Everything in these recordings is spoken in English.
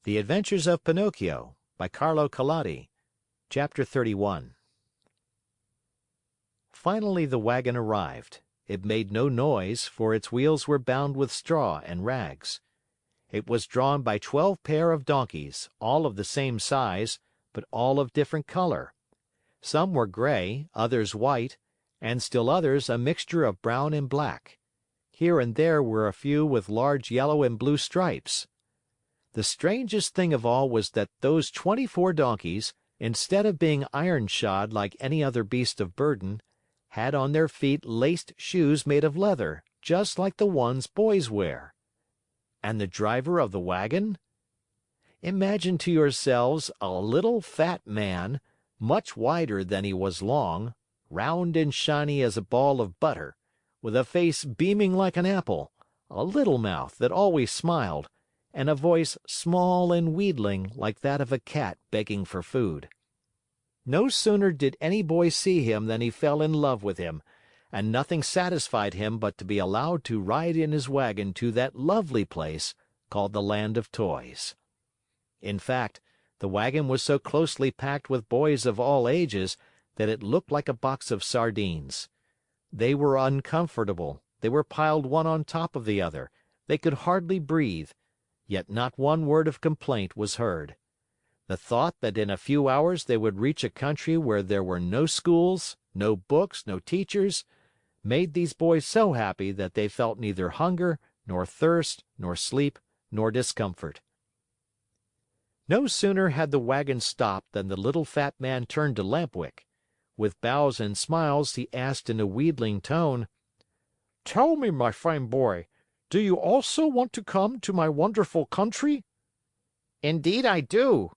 The Adventures of Pinocchio by Carlo Collodi. Chapter 31 Finally the wagon arrived. It made no noise, for its wheels were bound with straw and rags. It was drawn by 12 pair of donkeys, all of the same size, but all of different color. Some were gray, others white, and still others a mixture of brown and black. Here and there were a few with large yellow and blue stripes. The strangest thing of all was that those 24 donkeys, instead of being iron shod like any other beast of burden, had on their feet laced shoes made of leather, just like the ones boys wear. And the driver of the wagon? Imagine to yourselves a little fat man, much wider than he was long, round and shiny as a ball of butter, with a face beaming like an apple, a little mouth that always smiled, and a voice small and wheedling like that of a cat begging for food. No sooner did any boy see him than he fell in love with him, and nothing satisfied him but to be allowed to ride in his wagon to that lovely place called the Land of Toys. In fact, the wagon was so closely packed with boys of all ages that it looked like a box of sardines. They were uncomfortable, they were piled one on top of the other, they could hardly breathe, yet not one word of complaint was heard. The thought that in a few hours they would reach a country where there were no schools, no books, no teachers, made these boys so happy that they felt neither hunger, nor thirst, nor sleep, nor discomfort. No sooner had the wagon stopped than the little fat man turned to Lamp-Wick. With bows and smiles, he asked in a wheedling tone, "Tell me, my fine boy, do you also want to come to my wonderful country?" "Indeed I do."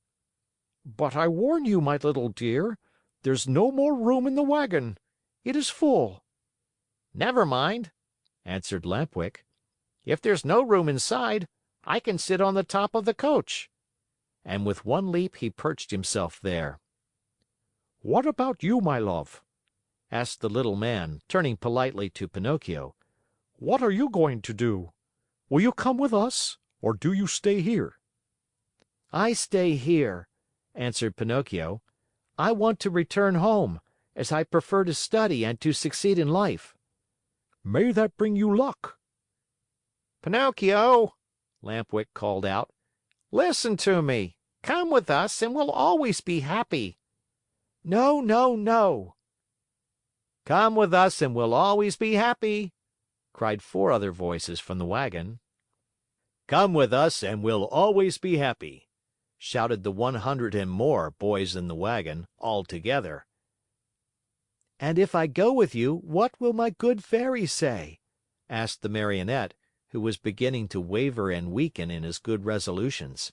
"But I warn you, my little dear, there's no more room in the wagon. It is full." "Never mind," answered Lamp-Wick. "If there's no room inside, I can sit on the top of the coach." And with one leap he perched himself there. "What about you, my love?" asked the little man, turning politely to Pinocchio. "What are you going to do? Will you come with us, or do you stay here?" "I stay here," answered Pinocchio. "I want to return home, as I prefer to study and to succeed in life." "May that bring you luck." "Pinocchio," Lamp-Wick called out, "listen to me. Come with us and we'll always be happy." "No, no, no." "Come with us and we'll always be happy," cried 4 other voices from the wagon. "Come with us and we'll always be happy," shouted the 100 and more boys in the wagon, all together. "And if I go with you, what will my good Fairy say?" asked the Marionette, who was beginning to waver and weaken in his good resolutions.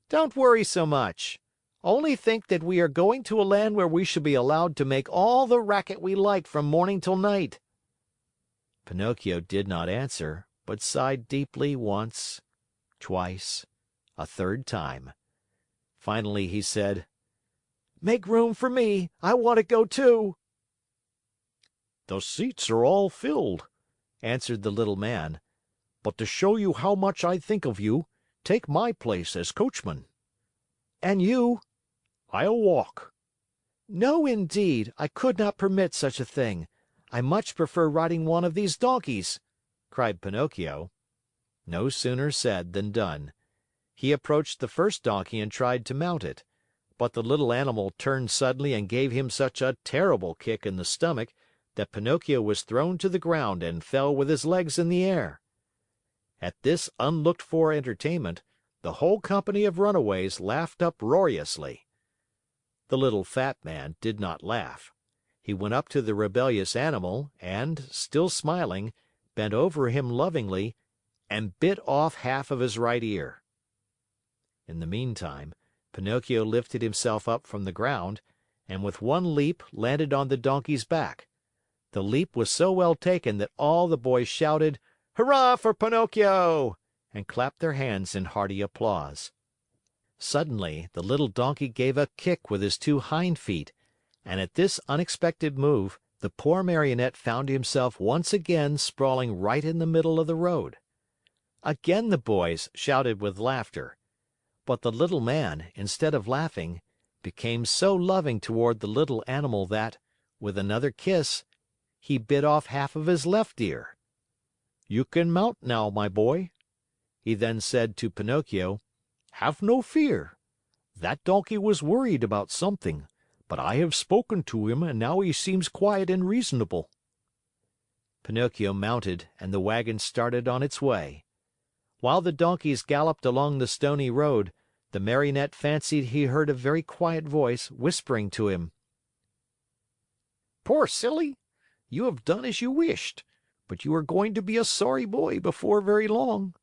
"Don't worry so much. Only think that we are going to a land where we shall be allowed to make all the racket we like from morning till night." Pinocchio did not answer, but sighed deeply once, twice, a third time. Finally he said, "Make room for me. I want to go too." "The seats are all filled," answered the little man. "But to show you how much I think of you, take my place as coachman." "And you?" "I'll walk." "No, indeed, I could not permit such a thing. I much prefer riding one of these donkeys," cried Pinocchio. No sooner said than done. He approached the first donkey and tried to mount it. But the little animal turned suddenly and gave him such a terrible kick in the stomach that Pinocchio was thrown to the ground and fell with his legs in the air. At this unlooked for entertainment, the whole company of runaways laughed uproariously. The little fat man did not laugh. He went up to the rebellious animal and, still smiling, bent over him lovingly and bit off half of his right ear. In the meantime, Pinocchio lifted himself up from the ground and with one leap landed on the donkey's back. The leap was so well taken that all the boys shouted, "Hurrah for Pinocchio!" and clapped their hands in hearty applause. Suddenly, the little donkey gave a kick with his 2 hind feet, and at this unexpected move, the poor Marionette found himself once again sprawling right in the middle of the road. Again the boys shouted with laughter. But the little man, instead of laughing, became so loving toward the little animal that, with another kiss, he bit off half of his left ear. "You can mount now, my boy." He then said to Pinocchio, "Have no fear. That donkey was worried about something, but I have spoken to him and now he seems quiet and reasonable." Pinocchio mounted and the wagon started on its way. While the donkeys galloped along the stony road, the Marionette fancied he heard a very quiet voice whispering to him: "Poor silly! You have done as you wished, but you are going to be a sorry boy before very long."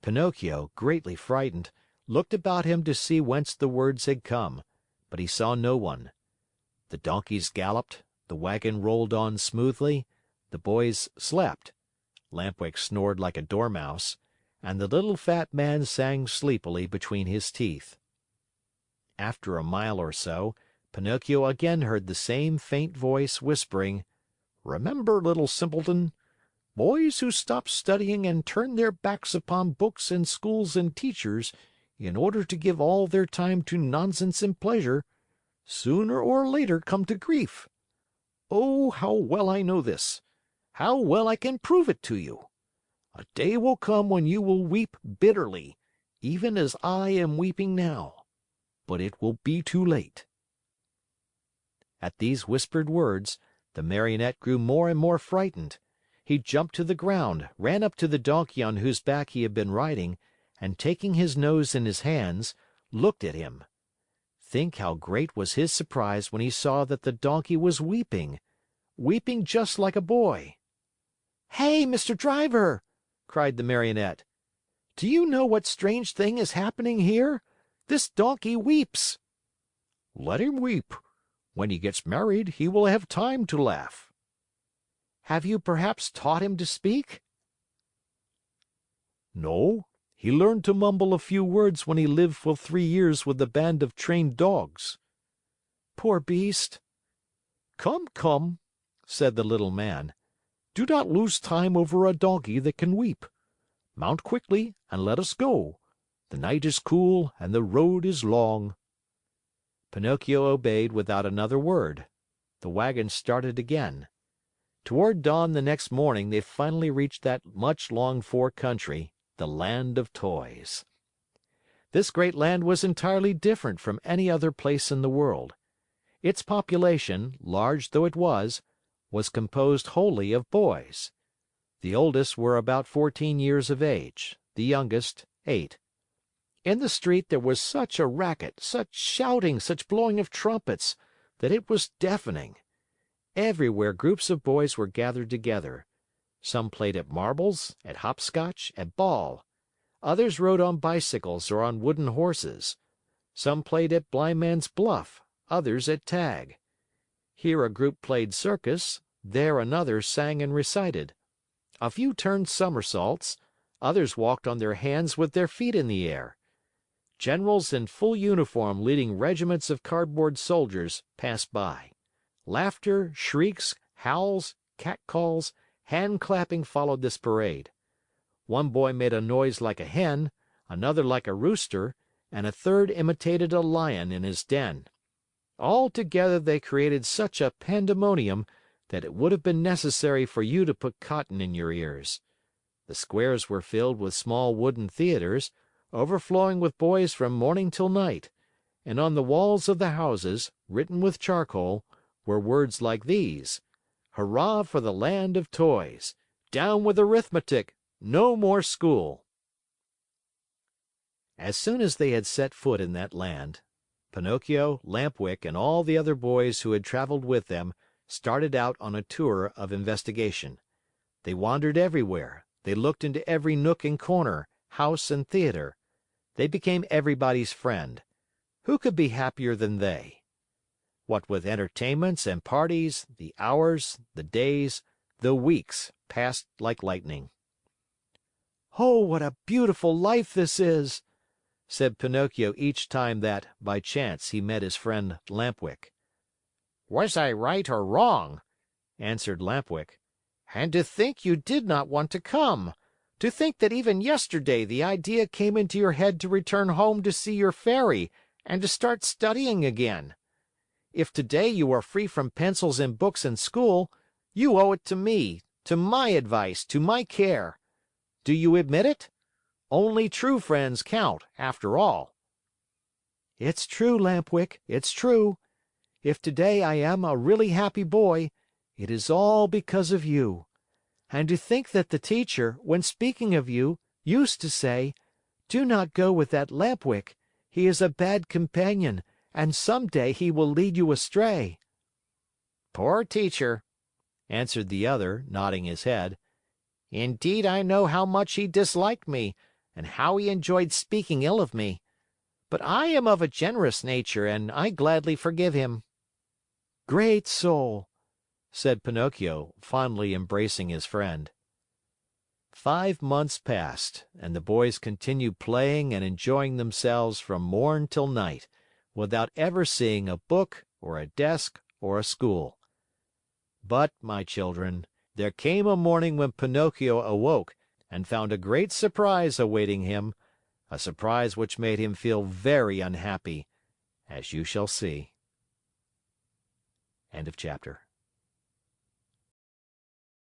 Pinocchio, greatly frightened, looked about him to see whence the words had come, but he saw no one. The donkeys galloped, the wagon rolled on smoothly, the boys slept, Lamp-Wick snored like a dormouse, and the little fat man sang sleepily between his teeth. After a mile or so, Pinocchio again heard the same faint voice whispering, "Remember, little simpleton, boys who stop studying and turn their backs upon books and schools and teachers in order to give all their time to nonsense and pleasure, sooner or later come to grief. Oh, how well I know this! How well I can prove it to you! A day will come when you will weep bitterly, even as I am weeping now. But it will be too late." At these whispered words, the Marionette grew more and more frightened. He jumped to the ground, ran up to the donkey on whose back he had been riding, and taking his nose in his hands, looked at him. Think how great was his surprise when he saw that the donkey was weeping, weeping just like a boy. "Hey, Mr. Driver!" cried the Marionette. "Do you know what strange thing is happening here? This donkey weeps." "Let him weep. When he gets married, he will have time to laugh." "Have you perhaps taught him to speak?" "No. He learned to mumble a few words when he lived for 3 years with a band of trained dogs." "Poor beast!" "Come, come," said the little man. "Do not lose time over a donkey that can weep. Mount quickly and let us go. The night is cool and the road is long." Pinocchio obeyed without another word. The wagon started again. Toward dawn the next morning they finally reached that much longed for country, the Land of Toys. This great land was entirely different from any other place in the world. Its population, large though it was composed wholly of boys. The oldest were about 14 years of age, the youngest 8. In the street there was such a racket, such shouting, such blowing of trumpets, that it was deafening. Everywhere groups of boys were gathered together. Some played at marbles, at hopscotch, at ball. Others rode on bicycles or on wooden horses. Some played at blindman's buff, others at tag. Here a group played circus, there another sang and recited. A few turned somersaults, others walked on their hands with their feet in the air. Generals in full uniform leading regiments of cardboard soldiers passed by. Laughter, shrieks, howls, catcalls, hand clapping followed this parade. One boy made a noise like a hen, another like a rooster, and a third imitated a lion in his den. All together they created such a pandemonium that it would have been necessary for you to put cotton in your ears. The squares were filled with small wooden theaters, overflowing with boys from morning till night, and on the walls of the houses, written with charcoal, were words like these: "Hurrah for the Land of Toys! Down with arithmetic! No more school!" As soon as they had set foot in that land, Pinocchio, Lamp-Wick, and all the other boys who had traveled with them started out on a tour of investigation. They wandered everywhere, they looked into every nook and corner, house and theater. They became everybody's friend. Who could be happier than they? What with entertainments and parties, the hours, the days, the weeks passed like lightning. "Oh, what a beautiful life this is!" said Pinocchio each time that, by chance, he met his friend Lamp-Wick. "Was I right or wrong?" answered Lamp-Wick. "And to think you did not want to come! To think that even yesterday the idea came into your head to return home to see your Fairy and to start studying again. If today you are free from pencils and books and school, you owe it to me, to my advice, to my care. Do you admit it? Only true friends count, after all." "It's true, Lamp Wick, it's true. If today I am a really happy boy, it is all because of you. And to think that the teacher, when speaking of you, used to say, 'Do not go with that Lamp Wick. He is a bad companion, and some day he will lead you astray.'" "Poor teacher," answered the other, nodding his head. "Indeed, I know how much he disliked me and how he enjoyed speaking ill of me. But I am of a generous nature and I gladly forgive him." "Great soul!" said Pinocchio, fondly embracing his friend. 5 months passed, and the boys continued playing and enjoying themselves from morn till night, without ever seeing a book or a desk or a school. But, my children, there came a morning when Pinocchio awoke and found a great surprise awaiting him, a surprise which made him feel very unhappy, as you shall see. End of chapter.